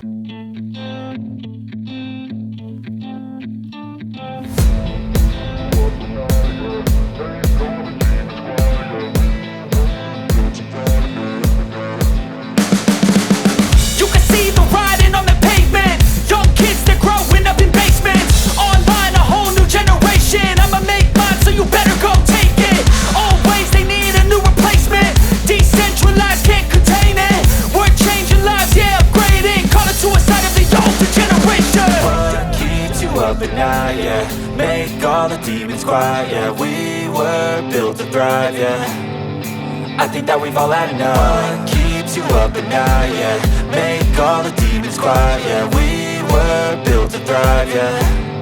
You can see the writing on the pavement. Young kids, they're growing up in basements. Online, a whole new generation. I'ma make mine, so you better go take it. Always, they need a new replacement. Decentralized, can't contain it. We're changing lives, yeah, upgrading. Call it suicide of the older generation. What keeps you up at night, yeah? Make all the demons quiet, yeah. We were built to thrive, yeah. I think that we've all had enough. What keeps you up at night, yeah? Make all the demons quiet, yeah. We were built to thrive, yeah.